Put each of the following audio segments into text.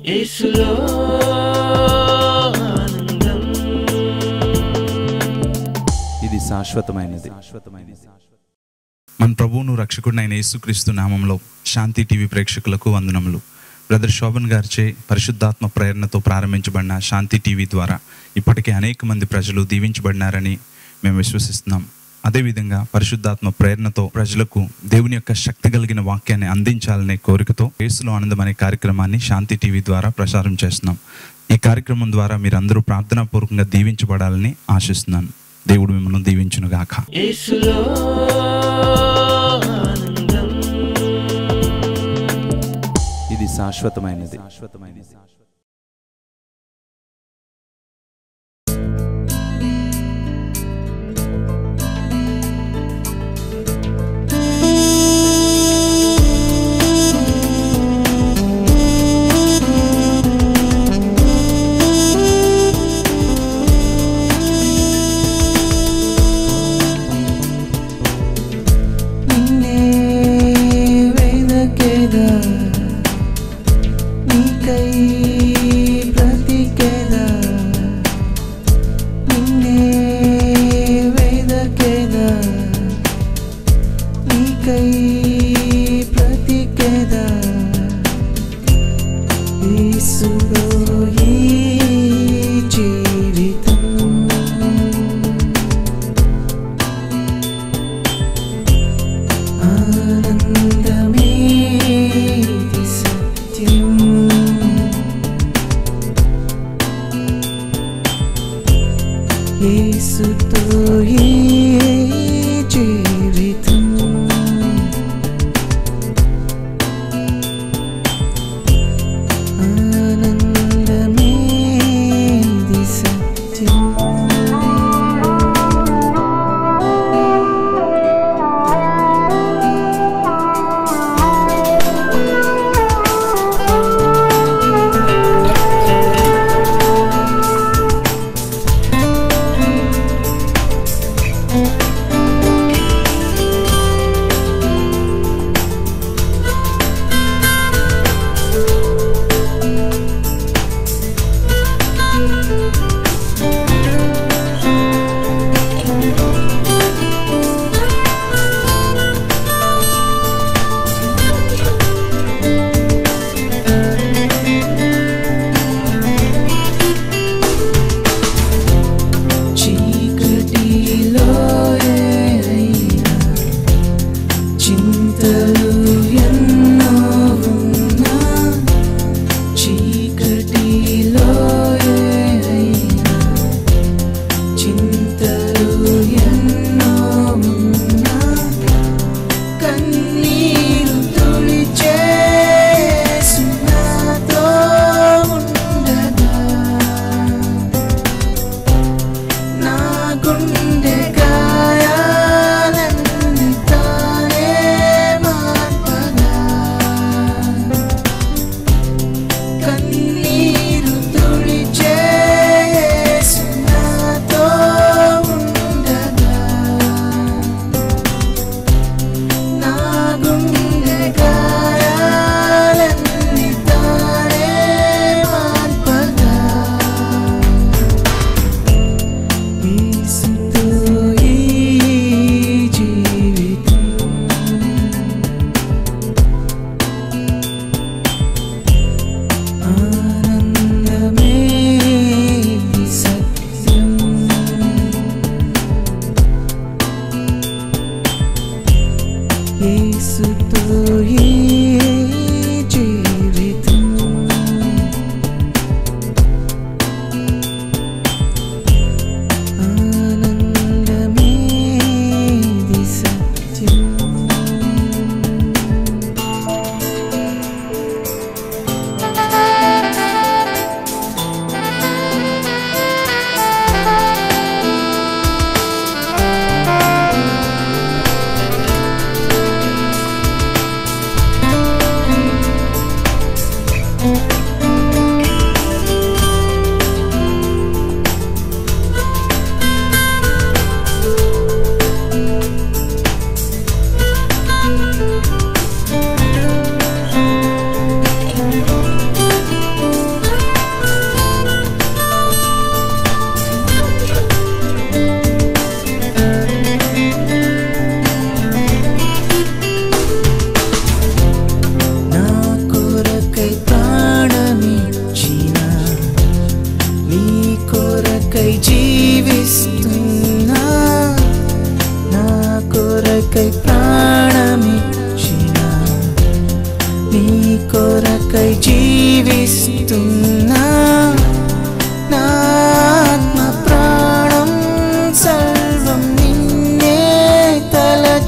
యేసులో ఆనందం. ఇది శాశ్వతమైనది. మన ప్రభువును రక్షకుడినైన యేసుక్రీస్తు నామంలో శాంతి టీవీ ప్రేక్షకులకు వందనములు. బ్రదర్ శోభన్ గారిచే పరిశుద్ధాత్మ ప్రేరణతో ప్రారంభించబడిన శాంతి టీవీ ద్వారా ఇప్పటికే అనేక మంది ప్రజలు దీవించబడినారని మేము విశ్వసిస్తున్నాం. అదేవిధంగా పరిశుద్ధాత్మ ప్రేరణతో ప్రజలకు దేవుని యొక్క శక్తి కలిగిన వాక్యాన్ని అందించాలనే కోరికతో యేసులో ఆనందం అనే కార్యక్రమాన్ని శాంతి టీవీ ద్వారా ప్రసారం చేస్తున్నాం. ఈ కార్యక్రమం ద్వారా మీరందరూ ప్రార్థనాపూర్వకంగా దీవించబడాలని ఆశిస్తున్నాను. దేవుడు మిమ్మల్ని దీవించునుగాక. యేసులో ఆనందం. ఇది శాశ్వతమైనది.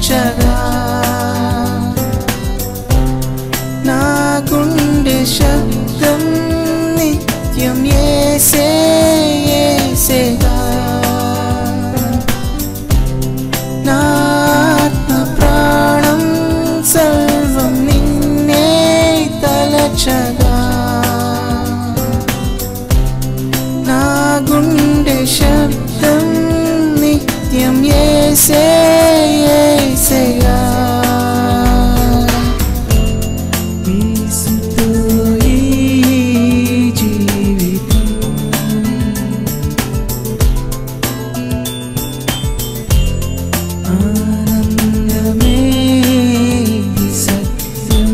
తలచగా నా గుండె శబ్దం నిత్యం యేసే యేసేగా నా ఆత్మ ప్రాణం సర్వం నిన్నే తలచగా నా గుండె శబ్దం నిత్యం యేసే యేసేగా యేసుతో ఈ జీవితం ఆనందమే సత్యం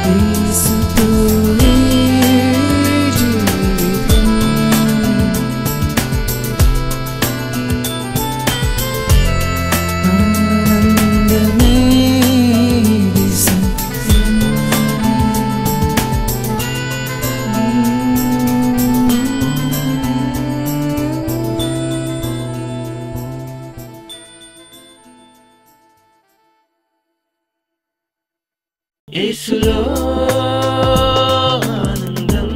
యేసుతో ఈ జీవితం ఆనందమే సత్యం యేసులో ఆనందం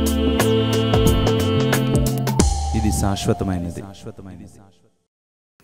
ఇది శాశ్వతమైనది.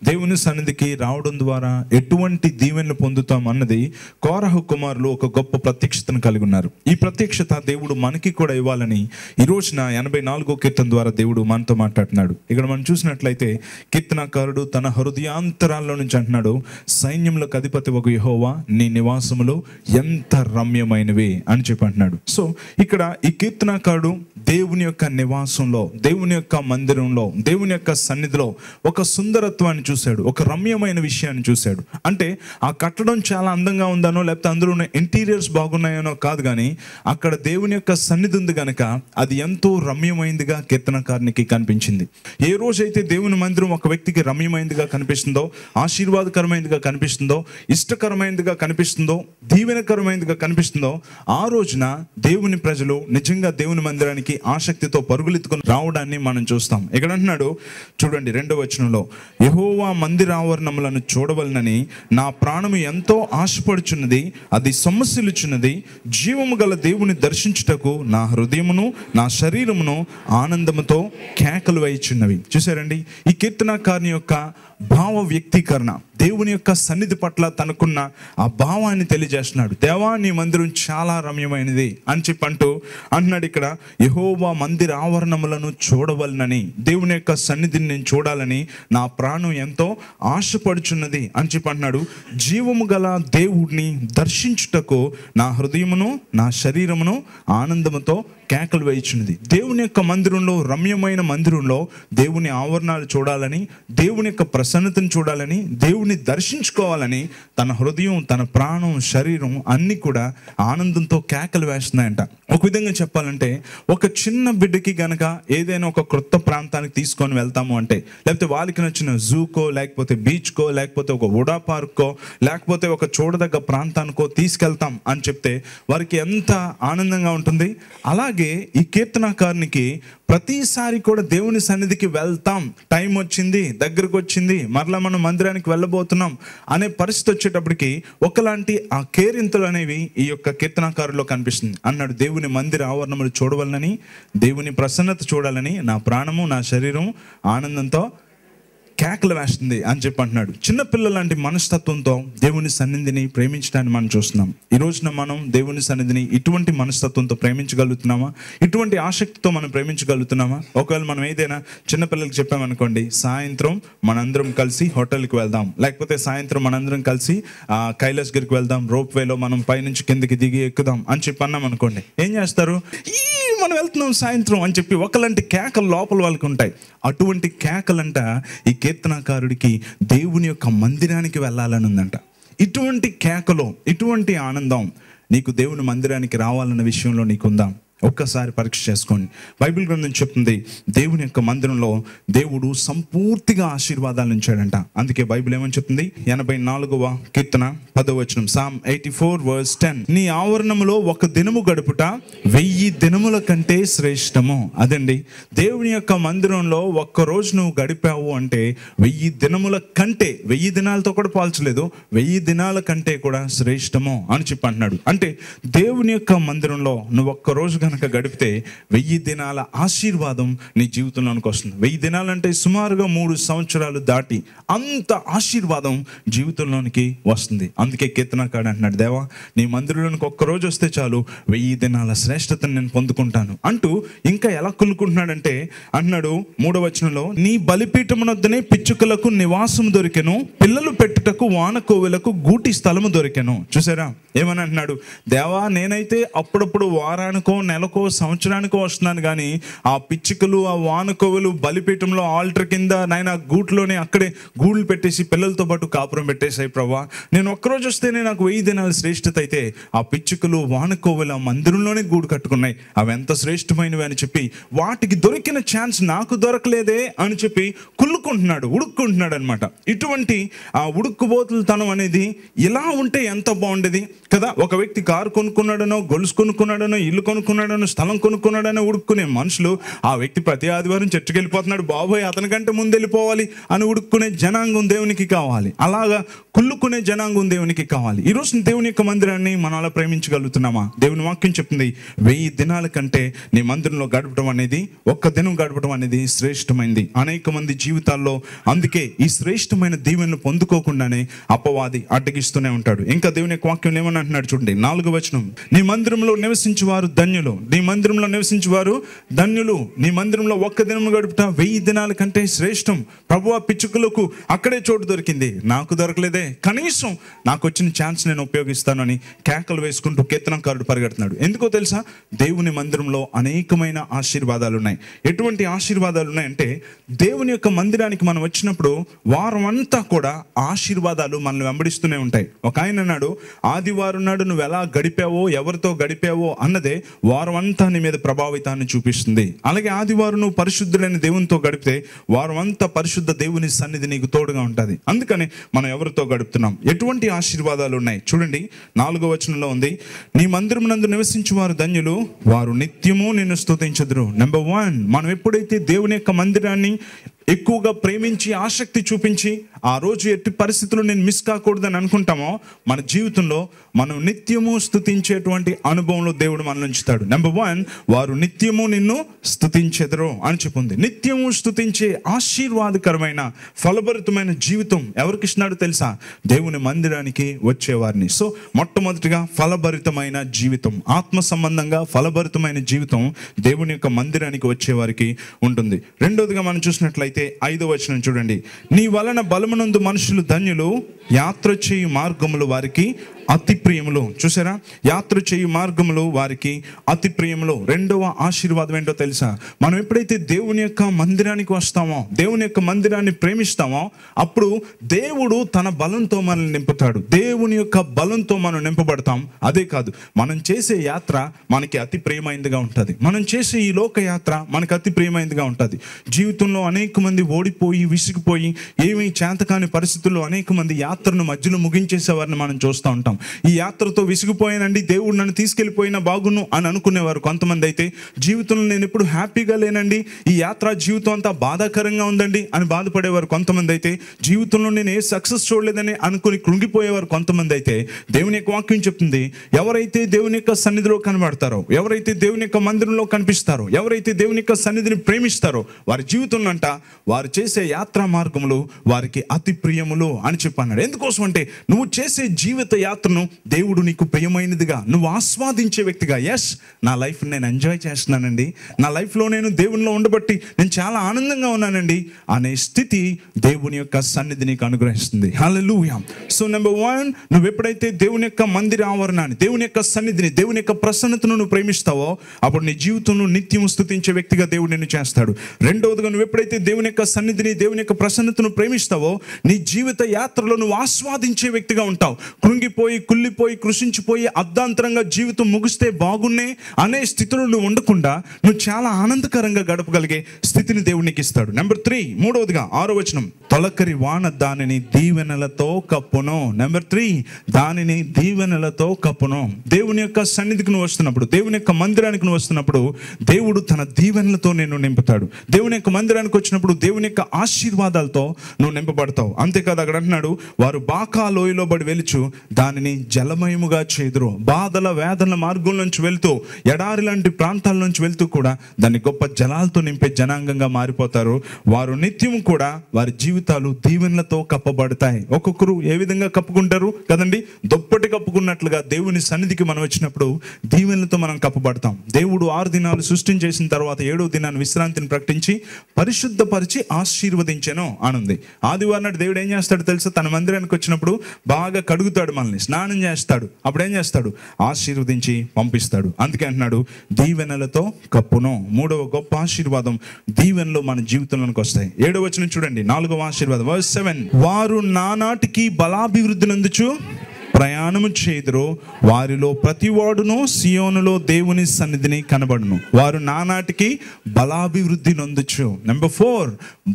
దేవుని సన్నిధికి రావడం ద్వారా ఎటువంటి దీవెనలు పొందుతాం అన్నది కోరహు కుమారులు ఒక గొప్ప ప్రత్యక్షతను కలిగి ఉన్నారు. ఈ ప్రత్యక్షత దేవుడు మనకి కూడా ఇవ్వాలని ఈ రోజున 84వ కీర్తన ద్వారా దేవుడు మనతో మాట్లాడుతున్నాడు. ఇక్కడ మనం చూసినట్లయితే కీర్తనకారుడు తన హృదయాంతరాల్లో నుంచి అంటున్నాడు, సైన్యములకు అధిపతి ఒక యెహోవా నీ నివాసములు ఎంత రమ్యమైనవి అని చెప్పి అంటున్నాడు. సో ఇక్కడ ఈ కీర్తనకారుడు దేవుని యొక్క నివాసంలో, దేవుని యొక్క మందిరంలో, దేవుని యొక్క సన్నిధిలో ఒక సుందరత్వాన్ని చూశాడు, ఒక రమ్యమైన విషయాన్ని చూశాడు. అంటే ఆ కట్టడం చాలా అందంగా ఉందనో లేకపోతే అందులో ఉన్న ఇంటీరియర్స్ బాగున్నాయనో కాదు, కానీ అక్కడ దేవుని యొక్క సన్నిధి ఉంది కనుక అది ఎంతో రమ్యమైందిగా కీర్తనకారునికి కనిపించింది. ఏ రోజైతే దేవుని మందిరం ఒక వ్యక్తికి రమ్యమైందిగా కనిపిస్తుందో, ఆశీర్వాదకరమైనదిగా కనిపిస్తుందో, ఇష్టకరమైనదిగా కనిపిస్తుందో, దీవెనకరమైనదిగా కనిపిస్తుందో, ఆ రోజున దేవుని ప్రజలు నిజంగా దేవుని మందిరానికి ఆసక్తితో పరుగులెత్తుకుని రావడాన్ని మనం చూస్తాం. ఇక్కడ అంటున్నాడు చూడండి 2వ వచనంలో, యెహోవా మందిరావరణములను చూడవలనని నా ప్రాణము ఎంతో ఆశపడుచున్నది, అది సొమ్మసిల్లుచున్నది. జీవము గల దేవుని దర్శించుటకు నా హృదయమును నా శరీరమును ఆనందముతో కేకలు వేయుచున్నవి. చూసారండి, ఈ కీర్తనకారుని యొక్క భావ వ్యక్తీకరణ, దేవుని యొక్క సన్నిధి పట్ల తనకున్న ఆ భావాన్ని తెలియజేస్తున్నాడు. దేవా నీ మందిరం చాలా రమ్యమైనది అని చెప్పి అంటున్నాడు. ఇక్కడ యెహోవా మందిర ఆవరణములను చూడవలనని, దేవుని యొక్క సన్నిధిని నేను చూడాలని నా ప్రాణం ఎంతో ఆశపడుచున్నది అని చెప్పి అంటున్నాడు. జీవము గల దేవుడిని దర్శించుటకు నా హృదయమును నా శరీరమును ఆనందముతో కేకలు వేయుచున్నది. దేవుని యొక్క మందిరంలో, రమ్యమైన మందిరంలో దేవుని ఆవరణాలు చూడాలని, దేవుని యొక్క ప్రసన్నతను చూడాలని, దేవుని దర్శించుకోవాలని తన హృదయం, తన ప్రాణం, శరీరం అన్నీ కూడా ఆనందంతో కేకలు వేస్తున్నాయంట. ఒక విధంగా చెప్పాలంటే ఒక చిన్న బిడ్డకి గనక ఏదైనా ఒక క్రొత్త ప్రాంతానికి తీసుకొని వెళ్తాము అంటే, లేకపోతే వాళ్ళకి నచ్చిన జూకో, లేకపోతే బీచ్కో, లేకపోతే ఒక వుడా పార్క్కో, లేకపోతే ఒక చూడదగ్గ ప్రాంతానికో తీసుకెళ్తాం అని చెప్తే వారికి ఎంత ఆనందంగా ఉంటుంది. అలాగే ఈ కీర్తనకారునికి ప్రతిసారి కూడా దేవుని సన్నిధికి వెళ్తాం, టైం వచ్చింది, దగ్గరకు వచ్చింది, మరలా మనం మందిరానికి వెళ్ళబోతున్నాం అనే పరిస్థితి వచ్చేటప్పటికి ఒకలాంటి ఆ కేరింతలు అనేవి ఈ యొక్క కీర్తనకారులో కనిపిస్తుంది. అన్నాడు, దేవుని మందిర ఆవరణములు చూడవలనని, దేవుని ప్రసన్నత చూడాలని నా ప్రాణము నా శరీరం ఆనందంతో కేకలు వేస్తుంది అని చెప్పి అంటున్నాడు. చిన్నపిల్లల లాంటి మనస్తత్వంతో దేవుని సన్నిధిని ప్రేమించడాన్ని మనం చూస్తున్నాం. ఈ రోజున మనం దేవుని సన్నిధిని ఇటువంటి మనస్తత్వంతో ప్రేమించగలుగుతున్నామా? ఇటువంటి ఆసక్తితో మనం ప్రేమించగలుగుతున్నామా? ఒకవేళ మనం ఏదైనా చిన్నపిల్లలకి చెప్పామనుకోండి, సాయంత్రం మనందరం కలిసి హోటల్కి వెళ్దాం, లేకపోతే సాయంత్రం మనందరం కలిసి కైలాసగిరికి వెళ్దాం, రోప్ వేలో మనం పైనుంచి కిందకి దిగి ఎక్కుదాం అని చెప్పి అన్నాం అనుకోండి, ఏం చేస్తారు? మనం వెళ్తున్నాం సాయంత్రం అని చెప్పి ఒకలాంటి కేకలు లోపల వాళ్ళకి ఉంటాయి. అటువంటి కేకలంట ఈ కీర్తనకారుడికి దేవుని యొక్క మందిరానికి వెళ్ళాలని ఉందంట. ఇటువంటి కేకలో, ఇటువంటి ఆనందం నీకు దేవుని మందిరానికి రావాలన్న విషయంలో నీకుందా? ఒక్కసారి పరీక్ష చేసుకోండి. బైబిల్ గ్రంథం చెప్తుంది దేవుని యొక్క మందిరంలో దేవుడు సంపూర్తిగా ఆశీర్వాదాలు ఉంచాడంట. అందుకే బైబిల్ ఏమని చెప్తుంది? 84వ కీర్తన 10వ వచనం, Psalm 84:10, నీ ఆవరణములో ఒక దినము గడుపుట 1000 దినముల కంటే శ్రేష్టము. అదండి, దేవుని యొక్క మందిరంలో ఒక్క రోజు నువ్వు గడిపావు అంటే 1000 దినముల కంటే, 1000 దినాలతో కూడా పోల్చలేదు, 1000 దినాల కంటే కూడా శ్రేష్టము అని చెప్పి అంటున్నాడు. అంటే దేవుని యొక్క మందిరంలో నువ్వు ఒక్క రోజు కనుక గడిపితే 1000 దినాల ఆశీర్వాదం నీ జీవితంలోనికి వస్తుంది. 1000 దినాలంటే సుమారుగా 3 సంవత్సరాలు దాటి అంత ఆశీర్వాదం జీవితంలోనికి వస్తుంది. అందుకే కీర్తనకారుడు అంటున్నాడు, దేవా నీ మందిరంలోనికి ఒక్క రోజు వస్తే చాలు 1000 దినాల శ్రేష్టతను నేను పొందుకుంటాను అంటూ ఇంకా ఎలా కులుకుంటున్నాడంటే అంటున్నాడు 3వ వచనంలో, నీ బలిపీఠమునొద్దనే పిచ్చుకలకు నివాసం దొరికెను, పిల్లలు పెట్టుటకు వానకోవెలకు గూటి స్థలము దొరికెను. చూసారా ఏమని అంటున్నాడు? దేవా నేనైతే అప్పుడప్పుడు వారానికో నెలకో సంవత్సరానికో వస్తున్నాను, కానీ ఆ పిచ్చుకలు ఆ వానకోవెలు బలిపీఠంలో ఆల్టర్ కింద నాయన గూట్లోనే అక్కడే గూళ్ళు పెట్టేసి పిల్లలతో పాటు కాపురం పెట్టేసాయి ప్రభా. నేను ఒక్కరోజు వస్తేనే నాకు 1000 దినాల శ్రేష్టత అయితే ఆ పిచ్చుకలు వానకోవెలు ఆ మందిరంలోనే గూడు కట్టుకున్నాయి, అవి ఎంత శ్రేష్టమైనవి అని చెప్పి వాటికి దొరికిన ఛాన్స్ నాకు దొరకలేదే అని చెప్పి కుళ్ళుకుంటున్నాడు, ఉడుక్కుంటున్నాడు అనమాట. ఇటువంటి ఆ ఉడుక్కుబోతులతనం అనేది ఇలా ఉంటే ఎంత బాగుండేది కదా. ఒక వ్యక్తి కారు కొనుక్కున్నాడనో, గొలుసు కొనుక్కున్నాడనో, ఇల్లు కొనుక్కున్నాడనో, స్థలం కొనుక్కున్నాడనో ఉడుక్కునే మనుషులు ఆ వ్యక్తి ప్రతి ఆదివారం చర్చికి వెళ్ళిపోతున్నాడు, బాబోయ్ అతనికంటే ముందు వెళ్ళిపోవాలి అని ఉడుక్కునే జనాంగం దేవునికి కావాలి. అలాగా కుళ్ళుకునే జనాంగం దేవునికి కావాలి. ఈరోజు దేవుని యొక్క మందిరాన్ని మనం అలా ప్రేమించగలుగుతున్నామా? దేవుని వాక్యం చెప్తుంది 1000 దినాల కంటే నీ మందిరంలో గడపడం అనేది, ఒక్క దినం గడపడం అనేది శ్రేష్టమైంది. అనేక మంది జీవితాల్లో అందుకే ఈ శ్రేష్టమైన దీవెనలు పొందుకోకుండానే అపవాది అడ్డగిస్తూనే ఉంటాడు. ఇంకా దేవుని యొక్క వాక్యం ఏమని అంటున్నాడు చూడండి, 4వ వచనం, నీ మందిరంలో నివసించువారు ధన్యులు, నీ మందిరంలో నివసించువారు ధన్యులు, నీ మందిరంలో ఒక్క దినం గడుపుట 1000 దినాల కంటే శ్రేష్టం. ప్రభువా పిచ్చుకలకు అక్కడే చోటు దొరికింది, నాకు దొరకలేదే, కనీసం నాకు వచ్చిన ఛాన్స్ నేను ఉపయోగిస్తానని కేకలు వేసుకుంటూ కీర్తనకారుడు పరిగెడుతున్నాడు. ఎందుకో తెలుసా? దేవుని మందిరంలో అనేకమైన ఆశీర్వాదాలు ఉన్నాయి. ఎటువంటి ఆశీర్వాదాలు ఉన్నాయంటే, దేవుని యొక్క మందిరానికి మనం వచ్చినప్పుడు వారం అంతా కూడా ఆశీర్వాదాలు మనల్ని వెంబడిస్తూనే ఉంటాయి. ఒక ఆయన అన్నాడు, ఆదివారం నాడు నువ్వు ఎలా గడిపావో, ఎవరితో గడిపావో అన్నదే వారం అంతా నీ మీద ప్రభావితాన్ని చూపిస్తుంది. అలాగే ఆదివారం నువ్వు పరిశుద్ధులైన దేవునితో గడిపితే వారం అంతా పరిశుద్ధ దేవుని సన్నిధి నీకు తోడుగా ఉంటుంది. అందుకని మనం ఎవరితో గడుపుతున్నాం, ఎటువంటి ఆశీర్వాదాలు ఉన్నాయి చూడండి. 4వ వచనంలో ఉంది, నీ మందిరమునందు నివసించు వారు ధన్యులు, వారు నిత్యము నిన్ను స్తుతించుదురు. నెంబర్ 1, మనం ఎప్పుడైతే దేవుని యొక్క మందిరాన్ని ఎక్కువగా ప్రేమించి ఆసక్తి చూపించి ఆ రోజు ఎట్టి పరిస్థితుల్లో నేను మిస్ కాకూడదని అనుకుంటామో, మన జీవితంలో మనం నిత్యము స్తుతించేటువంటి అనుభవంలో దేవుడు మనల్ని ఉంచుతాడు. నెంబర్ 1, వారు నిత్యము నిన్ను స్తుతించెదరు అని చెప్పింది. నిత్యము స్తుతించే ఆశీర్వాదకరమైన ఫలభరితమైన జీవితం ఎవరికి ఇస్తున్నాడో తెలుసా? దేవుని మందిరానికి వచ్చేవారిని. సో మొట్టమొదటిగా ఫలభరితమైన జీవితం, ఆత్మ సంబంధంగా ఫలభరితమైన జీవితం దేవుని యొక్క మందిరానికి వచ్చేవారికి ఉంటుంది. రెండోదిగా మనం చూసినట్లయితే 5వ వచనం చూడండి, నీ వలన బలమునందు మనుషులు ధన్యులు, యాత్ర చేయు మార్గములు వారికి అతి ప్రియములు. చూసారా, యాత్ర చేయు మార్గములు వారికి అతి ప్రియములు. రెండవ ఆశీర్వాదం ఏంటో తెలుసా? మనం ఎప్పుడైతే దేవుని యొక్క మందిరానికి వస్తామో, దేవుని యొక్క మందిరాన్ని ప్రేమిస్తామో, అప్పుడు దేవుడు తన బలంతో మనల్ని నింపుతాడు. దేవుని యొక్క బలంతో మనం నింపబడతాం. అదే కాదు, మనం చేసే యాత్ర మనకి అతి ప్రియమైనదిగా ఉంటుంది. మనం చేసే ఈ లోక యాత్ర మనకి అతి ప్రియమైనదిగా ఉంటుంది. జీవితంలో అనేక మంది ఓడిపోయి విసిగిపోయి ఏమీ చేతకాని పరిస్థితుల్లో అనేక మంది యాత్రను మధ్యలో ముగించేసేవారిని మనం చూస్తూ ఉంటాం. ఈ యాత్రతో విసిగిపోయానండి, దేవుడు నన్ను తీసుకెళ్ళిపోయినా బాగును అని అనుకునేవారు కొంతమంది. అయితే జీవితంలో నేను ఎప్పుడు హ్యాపీగా లేనండి, ఈ యాత్ర జీవితం అంతా బాధాకరంగా ఉందండి అని బాధపడేవారు కొంతమంది. అయితే జీవితంలో నేను ఏ సక్సెస్ చూడలేదని అనుకుని కృంగిపోయేవారు కొంతమంది. అయితే దేవుని యొక్క వాక్యం చెప్తుంది, ఎవరైతే దేవుని యొక్క సన్నిధిలో కనబడతారో, ఎవరైతే దేవుని యొక్క మందిరంలో కనిపిస్తారో, ఎవరైతే దేవుని యొక్క సన్నిధిని ప్రేమిస్తారో, వారి జీవితంలో అంట వారు చేసే యాత్రా మార్గములు వారికి అతి ప్రియములు అని చెప్పన్నాడు. ఎందుకోసం అంటే నువ్వు చేసే జీవిత యాత్రను దేవుడు నీకు ప్రియమైనదిగా, నువ్వు ఆస్వాదించే వ్యక్తిగా, ఎస్ నా లైఫ్ నేను ఎంజాయ్ చేస్తున్నానండి, నా లైఫ్లో నేను దేవునిలో ఉండబట్టి నేను చాలా ఆనందంగా ఉన్నానండి అనే స్థితి దేవుని యొక్క సన్నిధి నీకు అనుగ్రహిస్తుంది. హల్లెలూయా. సో నెంబర్ 1, నువ్వు ఎప్పుడైతే దేవుని యొక్క మందిర ఆవరణాన్ని, దేవుని యొక్క సన్నిధిని, దేవుని యొక్క ప్రసన్నతను నువ్వు ప్రేమిస్తావో, అప్పుడు నీ జీవితంలో నిత్యం స్తుతించే వ్యక్తిగా దేవుడు నిన్ను చేస్తాడు. రెండవదిగా, నువ్వు ఎప్పుడైతే దేవుని యొక్క సన్నిధిని, దేవుని యొక్క ప్రసన్నతను ప్రేమిస్తావో, నీ జీవిత యాత్రలో నువ్వు ఆస్వాదించే వ్యక్తిగా ఉంటావు. కృంగిపోయి కుమిలిపోయి కుళ్ళిపోయి కృషించిపోయి అర్ధాంతరంగా జీవితం ముగిస్తే బాగున్నే అనే స్థితిలో నువ్వు ఉండకుండా నువ్వు చాలా ఆనందకరంగా గడపగలిగే స్థితిని దేవుడు నీకు ఇస్తాడు. నెంబర్ 3, మూడవదిగా 6వ వచనం, తొలకరి వాన దానిని దీవెనలతో కప్పును. నెంబర్ 3, దానిని దీవెనలతో కప్పును. దేవుని యొక్క సన్నిధికి నువ్వు వస్తున్నప్పుడు, దేవుని యొక్క మందిరానికి నువ్వు వస్తున్నప్పుడు దేవుడు తన దీవెనలతో నిన్ను నింపుతాడు. దేవుని యొక్క మందిరానికి వచ్చినప్పుడు దేవుని యొక్క ఆశీర్వాదాలతో నువ్వు నింపబడతావు. అంతేకాదు అక్కడ అంటున్నాడు, వారు బాకా లోయలో బడి వెలుచు దానిని జలమయముగా చేదురు. బాధల వేదనల మార్గం నుంచి వెళ్తూ ఎడారి లాంటి ప్రాంతాల నుంచి వెళ్తూ కూడా దాన్ని గొప్ప జలాలతో నింపే జనాంగంగా మారిపోతారు. వారు నిత్యం కూడా వారి జీవితాలు దీవెనలతో కప్పబడతాయి. ఒక్కొక్కరు ఏ విధంగా కప్పుకుంటారు కదండి, దుప్పటి కప్పుకున్నట్లుగా దేవుని సన్నిధికి మనం వచ్చినప్పుడు దీవెనలతో మనం కప్పబడతాం. దేవుడు 6 దినాలు సృష్టించేసిన తర్వాత 7వ దినాన్ని విశ్రాంతిని ప్రకటించి పరిశుద్ధపరిచి ఆశీర్వదించెను అనుంది. ఆదివారం నాడు దేవుడు ఏం చేస్తాడు తెలుసా? తన మందిరానికి వచ్చినప్పుడు బాగా కడుగుతాడు, మనల్ని స్నానం చేస్తాడు. అప్పుడు ఏం చేస్తాడు? ఆశీర్వదించి పంపిస్తాడు. అందుకే అంటున్నాడు దీవెనలతో కప్పును. 3వ గొప్ప ఆశీర్వాదం దీవెనలు మన జీవితంలోకి వస్తాయి. 7వ వచనం చూడండి, 4వ ఆశీర్వాదం వర్స్ 7, వారు నానాటికి బలాభివృద్ధి నందుచు ప్రయాణము చేదురు, వారిలో ప్రతివాడును సియోనులో దేవుని సన్నిధిని కనబడును. వారు నానాటికి బలాభివృద్ధి నొందొచ్చు. నెంబర్ 4,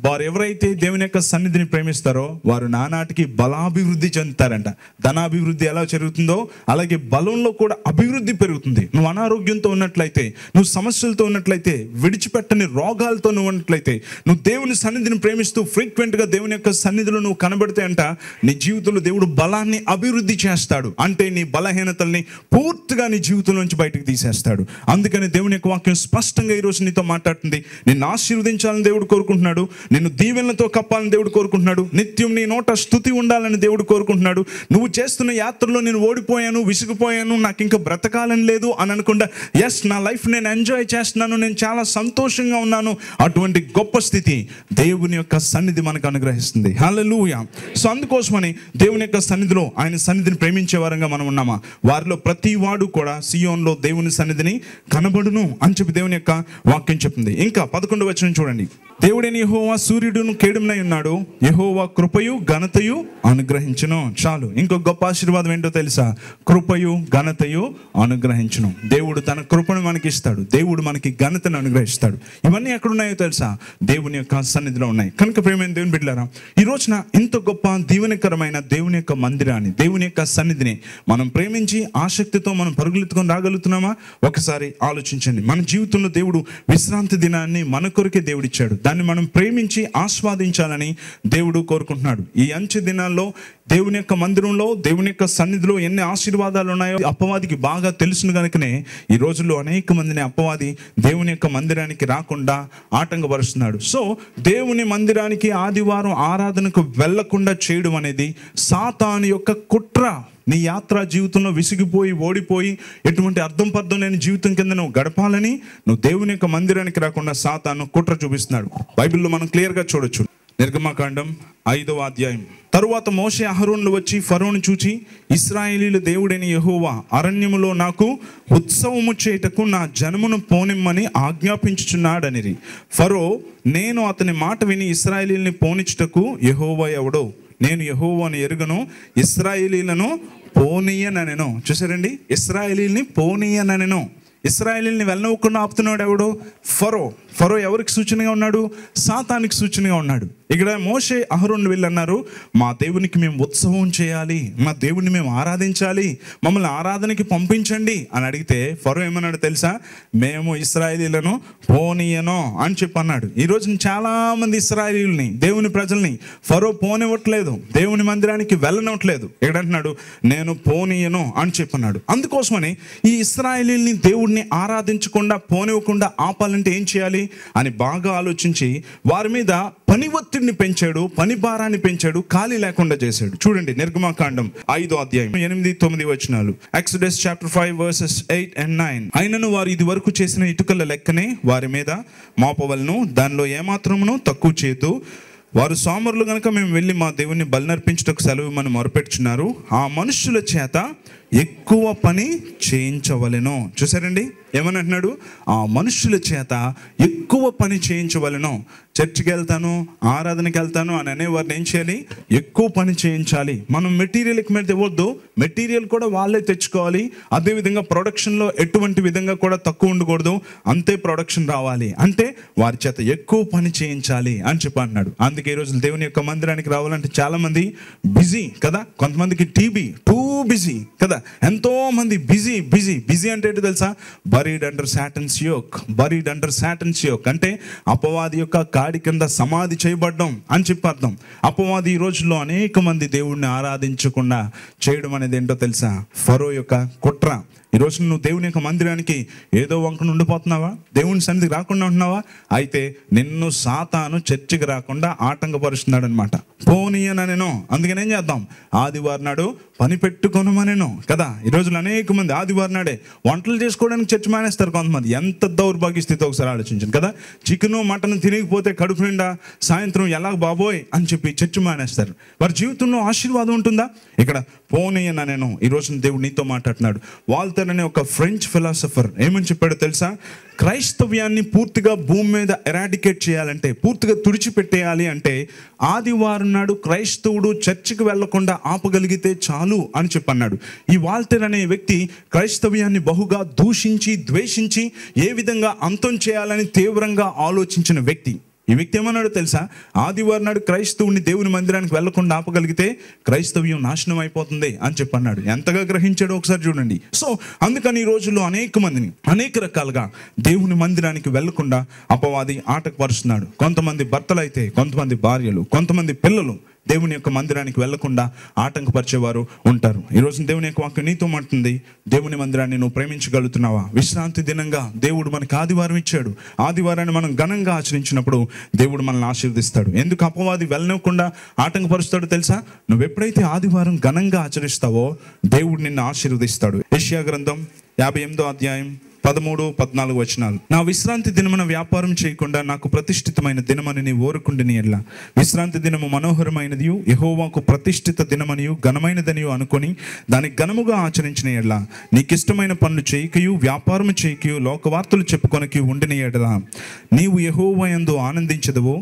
వారు ఎవరైతే దేవుని యొక్క సన్నిధిని ప్రేమిస్తారో వారు నానాటికి బలాభివృద్ధి చెందుతారంట. ధనాభివృద్ధి ఎలా జరుగుతుందో అలాగే బలంలో కూడా అభివృద్ధి పెరుగుతుంది. నువ్వు అనారోగ్యంతో ఉన్నట్లయితే, నువ్వు సమస్యలతో ఉన్నట్లయితే, విడిచిపెట్టని రోగాలతో నువ్వు ఉన్నట్లయితే, నువ్వు దేవుని సన్నిధిని ప్రేమిస్తూ ఫ్రీక్వెంట్గా దేవుని యొక్క సన్నిధిలో నువ్వు కనబడితే అంట నీ జీవితంలో దేవుడు బలాన్ని అభివృద్ధి చేస్తాడు. అంటే నీ బలహీనతల్ని పూర్తిగా నీ జీవితం నుంచి బయటకు తీసేస్తాడు. అందుకని దేవుని యొక్క వాక్యం స్పష్టంగా ఈరోజు నీతో మాట్లాడుతుంది. నిన్ను ఆశీర్వదించాలని దేవుడు కోరుకుంటున్నాడు, నిన్ను దీవెనలతో కప్పాలని దేవుడు కోరుకుంటున్నాడు, నిత్యం నీ నోట స్తుతి ఉండాలని దేవుడు కోరుకుంటున్నాడు. నువ్వు చేస్తున్న యాత్రలో నేను ఓడిపోయాను, విసిగిపోయాను, నాకు ఇంకా బ్రతకాలని లేదు అని అనుకుండా, ఎస్ నా లైఫ్ నేను ఎంజాయ్ చేస్తున్నాను, నేను చాలా సంతోషంగా ఉన్నాను, అటువంటి గొప్ప స్థితి దేవుని యొక్క సన్నిధి మనకు అనుగ్రహిస్తుంది. హల్లెలూయా. సో అందుకోసమని దేవుని యొక్క సన్నిధిలో, ఆయన సన్నిధిని ప్రేమించే వారంగా మనం ఉన్నామా? వారిలో ప్రతి వాడు కూడా సియోన్లో దేవుని సన్నిధిని కనబడును అని చెప్పి దేవుని యొక్క వాక్యం చెప్తుంది. ఇంకా 11వ వచనం చూడండి, దేవుడైన యెహోవా సూర్యుడును కేడుమునై ఉన్నాడు, యెహోవా కృపయు ఘనతయు అనుగ్రహించును. చాలు. ఇంకో గొప్ప ఆశీర్వాదం ఏంటో తెలుసా? కృపయు ఘనతయు అనుగ్రహించును. దేవుడు తన కృపను మనకి ఇస్తాడు, దేవుడు మనకి ఘనతను అనుగ్రహిస్తాడు. ఇవన్నీ ఎక్కడున్నాయో తెలుసా? దేవుని యొక్క సన్నిధిలో ఉన్నాయి. కనుక ప్రియమైన దేవుని బిడ్డలారా, ఈ రోజున ఇంత గొప్ప దీవెనకరమైన దేవుని యొక్క మందిరాన్ని, దేవుని యొక్క సన్నిధిని మనం ప్రేమించి ఆసక్తితో మనం పరుగులెత్తుకొని రాగలుగుతున్నామా? ఒకసారి ఆలోచించండి. మన జీవితంలో దేవుడు విశ్రాంతి దినాన్ని మన కొరకే దేవుడిచ్చాడు. దాన్ని మనం ప్రేమించి ఆస్వాదించాలని దేవుడు కోరుకుంటున్నాడు. ఈ అంచె దినాల్లో దేవుని యొక్క మందిరంలో, దేవుని యొక్క సన్నిధిలో ఎన్ని ఆశీర్వాదాలు ఉన్నాయో అపవాదికి బాగా తెలుసును కనుకనే ఈ రోజుల్లో అనేక మందిని అపవాది దేవుని యొక్క మందిరానికి రాకుండా ఆటంకపరుస్తున్నాడు. సో దేవుని మందిరానికి ఆదివారం ఆరాధనకు వెళ్లకుండా చేయడం అనేది సాతాను యొక్క కుట్ర. నీ యాత్రా జీవితంలో విసిగిపోయి ఓడిపోయి ఎటువంటి అర్థం పర్థం లేని జీవితం కింద నువ్వు గడపాలని నువ్వు దేవుని యొక్క మందిరానికి రాకుండా సాతాను కుట్ర చూపిస్తున్నాడు. బైబిల్లో మనం క్లియర్గా చూడొచ్చు. నిర్గమకాండం 5వ అధ్యాయం. తరువాత మోషే అహరోనులు వచ్చి ఫరోను చూచి, ఇశ్రాయేలీల దేవుడైన యెహోవా అరణ్యములో నాకు ఉత్సవము చేయుటకు నా జనమును పోనిమ్మని ఆజ్ఞాపించుచున్నాడనిరి. ఫరో, నేను అతని మాట విని ఇశ్రాయేలీల్ని పోనిచ్చుటకు యెహోవా ఎవడో? నేను యెహోవాను ఎరుగను, ఇశ్రాయేలీలను పోనీయనెను. చూసారండి, ఇశ్రాయేలీల్ని పోనీయనెను. ఇశ్రాయేలీల్ని వెళ్ళనివ్వకుండా ఆపుతున్నాడు ఎవడు? ఫరో. ఫరో ఎవరికి సూచనగా ఉన్నాడు? సాతానికి సూచనగా ఉన్నాడు. ఇక్కడ మోషే అహరోను వీళ్ళన్నారు, మా దేవునికి మేము ఉత్సవం చేయాలి, మా దేవుడిని మేము ఆరాధించాలి, మమ్మల్ని ఆరాధనకి పంపించండి అని అడిగితే ఫరో ఏమన్నాడు తెలుసా? మేము ఇశ్రాయేలీలను పోనీయను అని చెప్పి అన్నాడు. ఈరోజు చాలా మంది ఇశ్రాయేలీల్ని, దేవుని ప్రజల్ని ఫరో పోనివ్వట్లేదు, దేవుని మందిరానికి వెళ్ళనివ్వట్లేదు. ఎక్కడంటున్నాడు? నేను పోనీయను అని చెప్పన్నాడు. అందుకోసమని ఈ ఇశ్రాయేలీల్ని దేవుడిని ఆరాధించకుండా పోనివ్వకుండా ఆపాలంటే ఏం చేయాలి అని బాగా ఆలోచించి వారి మీద పని ఒత్తిడిని పెంచాడు, పని భారాన్ని పెంచాడు, ఖాళీ లేకుండా చేశాడు. చూడండి నిర్గమకాండం 5వ అధ్యాయం 8-9 వచనాలు. Exodus chapter 5 versus 8 and 9. అయినను వారు ఇది వరకు చేసిన ఇటుకల లెక్కనే వారి మీద మోపవలను, దానిలో ఏమాత్రమును తక్కువ చేయదు. వారు సోమరులు గనుక మేము వెళ్ళి మా దేవుని బలినర్పించుటకు సెలవు మనం మొరపెట్టుచున్నారు. ఆ మనుష్యుల చేత ఎక్కువ పని చేయించవలెను. చూసారండి ఏమని అంటున్నాడు? ఆ మనుషుల చేత ఎక్కువ పని చేయించవలెను. చర్చికి వెళ్తాను, ఆరాధనకి వెళ్తాను అని అనేవారిని ఏం చేయాలి? ఎక్కువ పని చేయించాలి. మనం మెటీరియల్కి మీద ఇవ్వద్దు, మెటీరియల్ కూడా వాళ్ళే తెచ్చుకోవాలి. అదేవిధంగా ప్రొడక్షన్లో ఎటువంటి విధంగా కూడా తక్కువ ఉండకూడదు, అంతే ప్రొడక్షన్ రావాలి. అంటే వారి చేత ఎక్కువ పని చేయించాలి అని చెప్పి అన్నాడు. అందుకే ఈ రోజు దేవుని యొక్క మందిరానికి రావాలంటే చాలా మంది బిజీ కదా. కొంతమందికి టీబీ, టూ బిజీ కదా. ఎంతో మంది బిజీ బిజీ బిజీ అంటే ఏంటి తెలుసా? Buried under Satan's yoke. Buried under Satan's yoke అంటే అపవాది యొక్క కాడి కింద సమాధి చేయబడ్డం అని చెప్పి అర్థం. అపవాది ఈ రోజుల్లో అనేక మంది దేవుణ్ణి ఆరాధించకుండా చేయడం అనేది ఏంటో తెలుసా? ఫరో యొక్క కుట్ర. ఈరోజు నువ్వు దేవుని యొక్క మందిరానికి ఏదో వంకను ఉండిపోతున్నావా? దేవుని సన్నిధికి రాకుండా ఉంటున్నావా? అయితే నిన్ను సాతాను చర్చికి రాకుండా ఆటంకపరుస్తున్నాడు అనమాట. పోనీయన నేను. అందుకని ఏం చేద్దాం? ఆదివారం నాడు పని పెట్టుకొనమనేను కదా. ఈ రోజులు అనేక మంది ఆదివారం నాడే వంటలు చేసుకోవడానికి చర్చి మానేస్తారు కొంతమంది. ఎంత దౌర్భాగ్య స్థితి ఒకసారి ఆలోచించండి కదా. చికెను మటన్ తినకపోతే కడుపు నిండా సాయంత్రం ఎలా బాబోయ్ అని చెప్పి చర్చి మానేస్తారు. వారి జీవితంలో ఆశీర్వాదం ఉంటుందా? ఇక్కడ పోనీయన నేను. ఈరోజు దేవుడు నీతో మాట్లాడుతున్నాడు. వాల్టర్ అనే ఒక ఫ్రెంచ్ ఫిలాసఫర్ ఏమని చెప్పాడో తెలుసా? క్రైస్తవ్యాన్ని పూర్తిగా భూమి మీద ఎరాడికేట్ చేయాలంటే, పూర్తిగా తుడిచిపెట్టేయాలి అంటే ఆదివారం నాడు క్రైస్తవుడు చర్చికి వెళ్లకుండా ఆపగలిగితే చాలు అని చెప్పన్నాడు. ఈ వాల్టర్ అనే వ్యక్తి క్రైస్తవ్యాన్ని బహుగా దూషించి ద్వేషించి ఏ విధంగా అంతం చేయాలని తీవ్రంగా ఆలోచించిన వ్యక్తి. ఈ వ్యక్తి ఏమన్నాడో తెలుసా? ఆదివారం నాడు క్రైస్తవుని దేవుని మందిరానికి వెళ్లకుండా ఆపగలిగితే క్రైస్తవ్యం నాశనం అయిపోతుంది అని చెప్పన్నాడు. ఎంతగా గ్రహించాడో ఒకసారి చూడండి. సో అందుకని ఈ రోజుల్లో అనేక మందిని అనేక రకాలుగా దేవుని మందిరానికి వెళ్లకుండా అపవాది ఆటంకపరుస్తున్నాడు. కొంతమంది భర్తలు అయితే, కొంతమంది భార్యలు, కొంతమంది పిల్లలు దేవుని యొక్క మందిరానికి వెళ్లకుండా ఆటంకపరిచేవారు ఉంటారు. ఈరోజు దేవుని యొక్క వాక్యం నీతో మాట్లాడుతుంది. దేవుని మందిరాన్ని నువ్వు ప్రేమించగలుగుతున్నావా? విశ్రాంతి దినంగా దేవుడు మనకు ఆదివారం ఇచ్చాడు. ఆదివారాన్ని మనం ఘనంగా ఆచరించినప్పుడు దేవుడు మనల్ని ఆశీర్వదిస్తాడు. ఎందుకు అపవాది వెళ్ళనివ్వకుండా ఆటంకపరుస్తాడో తెలుసా? నువ్వు ఎప్పుడైతే ఆదివారం ఘనంగా ఆచరిస్తావో దేవుడు నిన్ను ఆశీర్వదిస్తాడు. యెషయా గ్రంథం 58వ అధ్యాయం 13-14 వచనాలు. నా విశ్రాంతి దినమున వ్యాపారం చేయకుండా నాకు ప్రతిష్ఠితమైన దినమని నీ ఓరుకుండిని ఎడ్లా. విశ్రాంతి దినము మనోహరమైనదియు యెహోవాకు ప్రతిష్ఠిత దినమనియు ఘనమైనదనియు అనుకొని దాన్ని ఘనముగా ఆచరించిన ఎడ్లా. నీకిష్టమైన పనులు చేయకయు వ్యాపారము చేయకయు లోకవార్తలు చెప్పుకొనకి ఉండిన ఎడలా నీవు యెహోవా యందు ఆనందించదువు.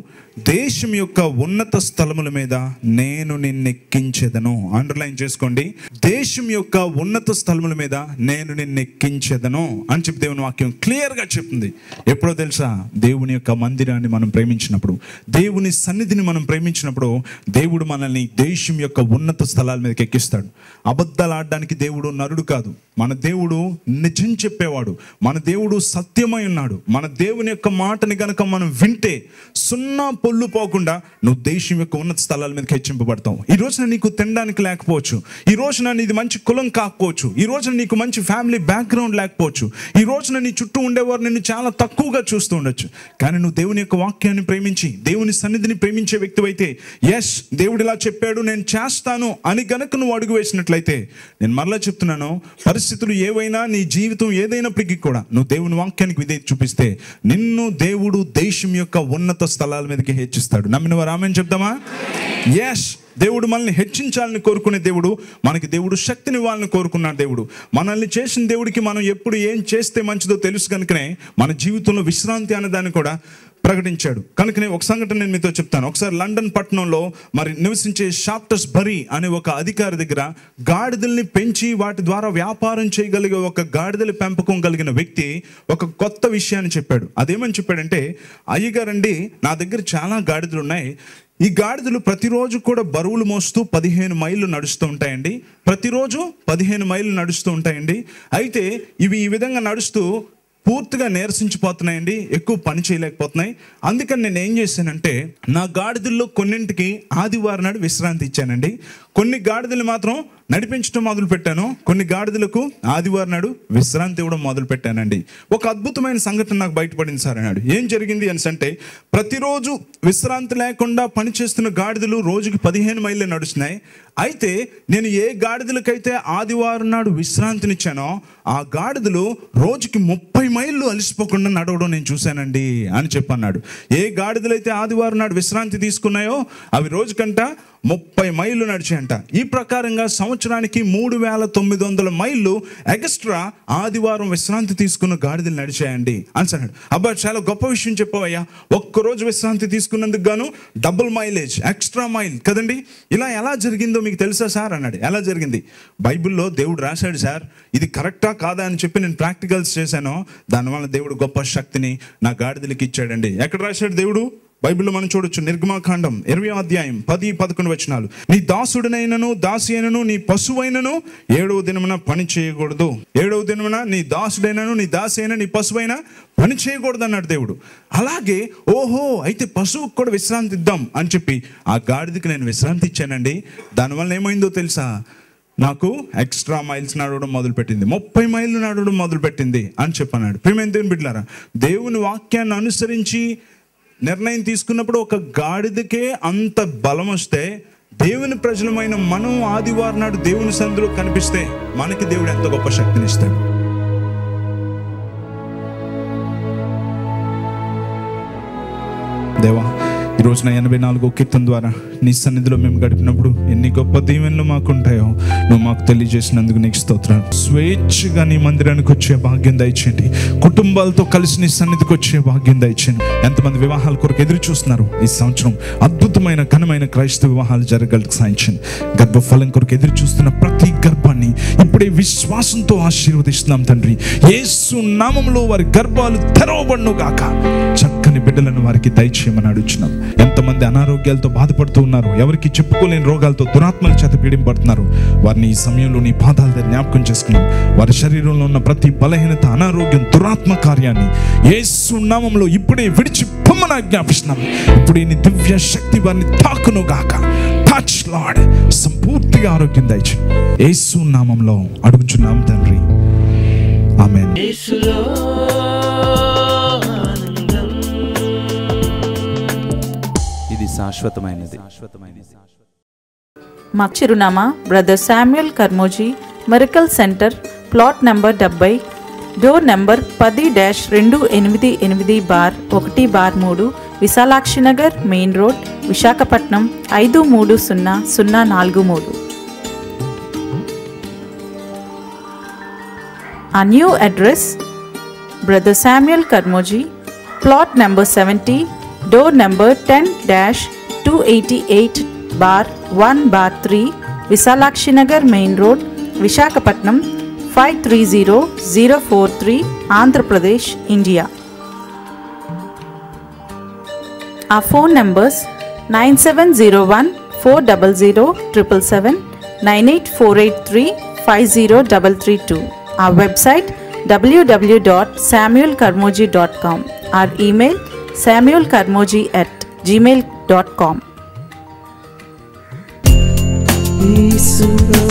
దేశం యొక్క ఉన్నత స్థలముల మీద నేను నిన్నెక్కించెదను. అండర్లైన్ చేసుకోండి. దేశం యొక్క ఉన్నత స్థలముల మీద నేను నిన్నెక్కించెదను అని చెప్పి దేవుని వాక్యం క్లియర్గా చెప్తుంది. ఎప్పుడో తెలుసా? దేవుని యొక్క మందిరాన్ని మనం ప్రేమించినప్పుడు, దేవుని సన్నిధిని మనం ప్రేమించినప్పుడు దేవుడు మనల్ని దేశం యొక్క ఉన్నత స్థలాల మీదకి ఎక్కిస్తాడు. అబద్ధాలు ఆడడానికి దేవుడు నరుడు కాదు. మన దేవుడు నిజం చెప్పేవాడు. మన దేవుడు సత్యమై ఉన్నాడు. మన దేవుని యొక్క మాటని గనక మనం వింటే సున్నా పొల్లు పోకుండా నువ్వు దేశం యొక్క ఉన్నత స్థలాల మీదకి హెచ్చింపబడతావు. ఈ రోజున నీకు తినడానికి లేకపోవచ్చు, ఈ రోజున నీది మంచి కులం కాకపోవచ్చు, ఈ రోజున నీకు మంచి ఫ్యామిలీ బ్యాక్గ్రౌండ్ లేకపోవచ్చు, ఈ రోజున నీ చుట్టూ ఉండేవారు నిన్ను చాలా తక్కువగా చూస్తూ ఉండొచ్చు. కానీ నువ్వు దేవుని యొక్క వాక్యాన్ని ప్రేమించి దేవుని సన్నిధిని ప్రేమించే వ్యక్తివైతే, ఎస్ దేవుడు ఇలా చెప్పాడు నేను చేస్తాను అని గనక నువ్వు అడుగు వేసినట్లయితే, నేను మరలా చెప్తున్నాను, పరిస్థితులు ఏవైనా నీ జీవితం ఏదైనప్పటికీ కూడా నువ్వు దేవుని వాక్యానికి విధేయత చూపిస్తే నిన్ను దేవుడు దేశం యొక్క ఉన్నత స్థలాల మీదకి హెచ్చిస్తాడు. నమ్మిన వారు ఆమేన్ చెప్దామా? ఎస్, దేవుడు మనల్ని హెచ్చించాలని కోరుకునే దేవుడు, మనకి దేవుడు శక్తిని ఇవ్వాలని కోరుకున్నాడు దేవుడు. మనల్ని చేసిన దేవుడికి మనం ఎప్పుడు ఏం చేస్తే మంచిదో తెలుసు కనుకనే మన జీవితంలో విశ్రాంతి అనే దాన్ని కూడా ప్రకటించాడు. కనుకనే ఒక సంఘటన నేను మీతో చెప్తాను. ఒకసారి లండన్ పట్టణంలో మరి నివసించే షాఫ్టర్స్ బరీ అనే ఒక అధికారి దగ్గర గాడిదల్ని పెంచి వాటి ద్వారా వ్యాపారం చేయగలిగే ఒక గాడిదల పెంపకం కలిగిన వ్యక్తి ఒక కొత్త విషయాన్ని చెప్పాడు. అదేమని చెప్పాడంటే, అయ్యగారండి నా దగ్గర చాలా గాడిదలు ఉన్నాయి. ఈ గాడిదలు ప్రతిరోజు కూడా బరువులు మోస్తూ 15 మైళ్ళు నడుస్తూ ఉంటాయండి. ప్రతిరోజు 15 మైళ్ళు నడుస్తూ ఉంటాయండి. అయితే ఇవి ఈ విధంగా నడుస్తూ పూర్తిగా నీరసించిపోతున్నాయండి, ఎక్కువ పని చేయలేకపోతున్నాయి. అందుకని నేను ఏం చేశానంటే, నా గాడిదల్లో కొన్నింటికి ఆదివారం నాడు విశ్రాంతి ఇచ్చానండి. కొన్ని గాడిదలు మాత్రం నడిపించడం మొదలు పెట్టాను, కొన్ని గాడిదలకు ఆదివారం నాడు విశ్రాంతి ఇవ్వడం మొదలు పెట్టానండి. ఒక అద్భుతమైన సంఘటన నాకు బయటపడింది సార్ అన్నాడు. ఏం జరిగింది అని అంటే, ప్రతిరోజు విశ్రాంతి లేకుండా పనిచేస్తున్న గాడిదలు రోజుకి 15 మైళ్ళు నడుస్తున్నాయి. అయితే నేను ఏ గాడిదలకైతే ఆదివారం నాడు విశ్రాంతినిచ్చానో ఆ గాడిదలు రోజుకి 30 మైళ్ళు అలసిపోకుండా నడవడం నేను చూశానండి అని చెప్పన్నాడు. ఏ గాడిదలైతే ఆదివారం నాడు విశ్రాంతి తీసుకున్నాయో అవి రోజుకంట 30 మైళ్ళు నడిచాయంట. ఈ ప్రకారంగా సంవత్సరానికి 3900 మైళ్ళు ఎక్స్ట్రా ఆదివారం విశ్రాంతి తీసుకున్న గాడిదలు నడిచాయండి అని అన్నాడు. అబ్బా, చాలా గొప్ప విషయం చెప్పవయ్యా, ఒక్కరోజు విశ్రాంతి తీసుకున్నందుకు గాను డబుల్ మైలేజ్, ఎక్స్ట్రా మైల్ కదండి. ఇలా ఎలా జరిగిందో మీకు తెలుసా సార్ అన్నాడు. ఎలా జరిగింది? బైబిల్లో దేవుడు రాశాడు సార్, ఇది కరెక్టా కాదా అని చెప్పి నేను ప్రాక్టికల్స్ చేశాను, దానివల్ల దేవుడు గొప్ప శక్తిని నా గాడిదలకి ఇచ్చాడండి. ఎక్కడ రాశాడు దేవుడు? బైబిల్లో మనం చూడొచ్చు. నిర్గమాకాండం 20వ అధ్యాయం 10-11 వచనాలు. నీ దాసుడనైనను దాసి అయినను నీ పశువైనను 7వ దినమున పని చేయకూడదు. 7వ దినమున నీ దాసుడైనను నీ దాసి అయిన నీ పశువైన పని చేయకూడదు అన్నాడు దేవుడు. అలాగే ఓహో, అయితే పశువుకు కూడా విశ్రాంతి ఇద్దాం అని చెప్పి ఆ గాడిదకి నేను విశ్రాంతి ఇచ్చానండి. దానివల్ల ఏమైందో తెలుసా? నాకు ఎక్స్ట్రా మైల్స్ నడవడం మొదలుపెట్టింది, 30 మైళ్ళు నడవడం మొదలుపెట్టింది అని చెప్పన్నాడు. ప్రియమైన దేవుని బిడ్డలారా, దేవుని వాక్యాన్ని అనుసరించి నిర్ణయం తీసుకున్నప్పుడు ఒక గాడిదకే అంత బలం వస్తే, దేవుని ప్రజలమైన మనం ఆదివారం నాడు దేవుని సన్నిధిలో కనిపిస్తే మనకి దేవుడు ఎంత గొప్ప శక్తిని ఇస్తాడు. దేవా, ఈరోజు నా 84వ కీర్తన ద్వారా నీ సన్నిధిలో మేము గడిపినప్పుడు ఎన్ని గొప్ప దీవెనలు మాకుంటాయో నువ్వు మాకు తెలియజేసినందుకు నీకు స్తోత్రాలు. స్వేచ్ఛగా నీ మందిరానికి వచ్చే భాగ్యం దయచేయండి. కుటుంబాలతో కలిసి నీ సన్నిధికి వచ్చే భాగ్యం దయచేయండి. ఎంతమంది వివాహాల కొరకు ఎదురు చూస్తున్నారు? ఈ సంవత్సరం అద్భుతమైన ఘనమైన క్రైస్తవ వివాహాలు జరగడానికి సాయించండి. గర్భఫలం కొరకు ఎదురు చూస్తున్న ప్రతి గర్భాన్ని ఇప్పుడే విశ్వాసంతో ఆశీర్వదిస్తున్నాం తండ్రి. యేసు నామములో వారి గర్భాలు తెరవబడును గాక. చక్కని బిడ్డలను వారికి దయచేయమని అడుగుచున్నాం. ఎంతమంది అనారోగ్యాలతో బాధపడుతూ ఉన్నారు, ఎవరికి చెప్పుకోలేని రోగాలతో దురాత్మల చేత పీడింపడుతున్నారు, వారిని ఈ సమయంలో నీ పాదాల దగ్గర జ్ఞాపకం చేసుకున్నాం. వారి శరీరంలో ఉన్న ప్రతి బలహీనత, అనారోగ్యం, దురాత్మ కార్యాన్ని యేసు నామములో ఇప్పుడే విడిచి పొమ్మని ఆజ్ఞాపిస్తున్నాం. ఇప్పుడే నీ దివ్య శక్తి వారిని తాకును గాక. టచ్ లార్డ్, సంపూర్తిగా ఆరోగ్యం దయచేయండి. యేసు నామములో అడుగుచున్నాం తండ్రి, ఆమేన్. ఇది శాశ్వతమైనది. మా చిరునామా brother Samuel Karmoji, miracle centre, plot number 70, door number 10-288-1-3, Visalakshi Nagar, main road, Visakhapatnam 530043. Our new address, Brother Samuel Karmoji, plot number 70, door number 10-288-1-3, Visalakshi Nagar Main Road, Vishakhapatnam 530043, Andhra Pradesh, India. Our phone numbers 9701-400-777, 98483-50332. Our website www.samuelkarmoji.com. Our email samuelkarmoji@gmail.com. Isulo